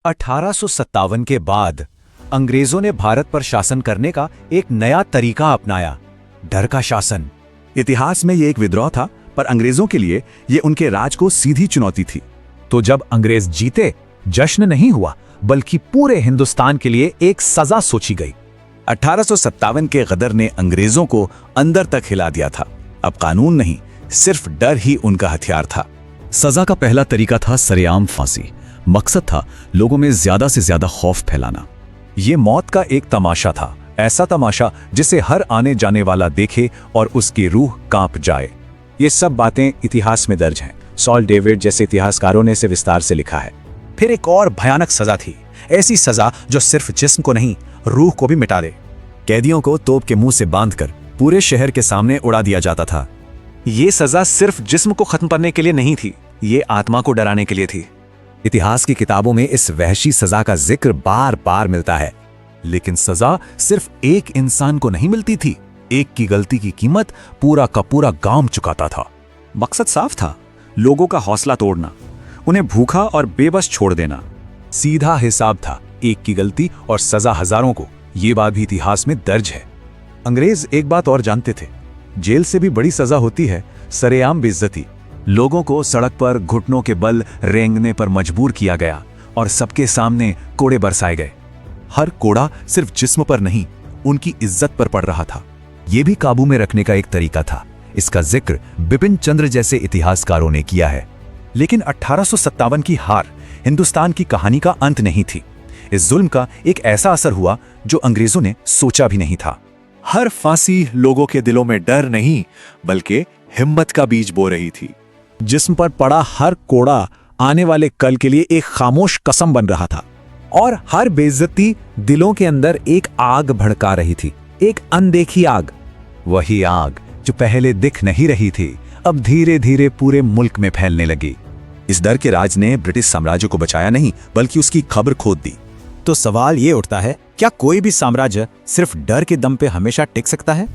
1857 के बाद अंग्रेजों ने भारत पर शासन करने का एक नया तरीका अपनाया, डर का शासन। इतिहास में ये एक विद्रोह था, पर अंग्रेजों के लिए ये उनके राज को सीधी चुनौती थी। तो जब अंग्रेज जीते, जश्न नहीं हुआ, बल्कि पूरे हिंदुस्तान के लिए एक सजा सोची गई। 1857 के गदर ने अंग्रेजों को अंदर तक हिला दिया था। अब कानून नहीं, सिर्फ डर ही उनका हथियार था। सजा का पहला तरीका था सरेआम फांसी। मकसद था लोगों में ज्यादा से ज्यादा खौफ फैलाना। ये मौत का एक तमाशा था, ऐसा तमाशा जिसे हर आने जाने वाला देखे और उसकी रूह कांप जाए। ये सब बातें इतिहास में दर्ज हैं। सॉल डेविड जैसे इतिहासकारों ने इसे विस्तार से लिखा है। फिर एक और भयानक सजा थी, ऐसी सजा जो सिर्फ जिस्म को नहीं, रूह को भी मिटा दे। कैदियों को तोप के मुंह से बांधकर पूरे शहर के सामने उड़ा दिया जाता था। ये सजा सिर्फ जिस्म को खत्म करने के लिए नहीं थी, ये आत्मा को डराने के लिए थी। इतिहास की किताबों में इस वहशी सजा का जिक्र बार बार मिलता है। लेकिन सजा सिर्फ एक इंसान को नहीं मिलती थी। एक की गलती की कीमत पूरा का पूरा गांव चुकाता था। मकसद साफ था, लोगों का हौसला तोड़ना, उन्हें भूखा और बेबस छोड़ देना। सीधा हिसाब था, एक की गलती और सजा हजारों को। ये बात भी इतिहास में दर्ज है। अंग्रेज एक बात और जानते थे, जेल से भी बड़ी सजा होती है सरेआम बेइज्जती। लोगों को सड़क पर घुटनों के बल रेंगने पर मजबूर किया गया और सबके सामने कोड़े बरसाए गए। हर कोड़ा सिर्फ जिस्म पर नहीं, उनकी इज्जत पर पड़ रहा था। यह भी काबू में रखने का एक तरीका था। इसका जिक्र बिपिन चंद्र जैसे इतिहासकारों ने किया है। लेकिन 1857 की हार हिंदुस्तान की कहानी का अंत नहीं थी। इस जुल्म का एक ऐसा असर हुआ जो अंग्रेजों ने सोचा भी नहीं था। हर फांसी लोगों के दिलों में डर नहीं, बल्कि हिम्मत का बीज बो रही थी। जिस्म पर पड़ा हर कोड़ा आने वाले कल के लिए एक खामोश कसम बन रहा था। और हर बेइज्जती दिलों के अंदर एक आग भड़का रही थी, एक अनदेखी आग। वही आग जो पहले दिख नहीं रही थी, अब धीरे धीरे पूरे मुल्क में फैलने लगी। इस डर के राज ने ब्रिटिश साम्राज्य को बचाया नहीं, बल्कि उसकी खबर खोद दी। तो सवाल ये उठता है, क्या कोई भी साम्राज्य सिर्फ डर के दम पे हमेशा टिक सकता है?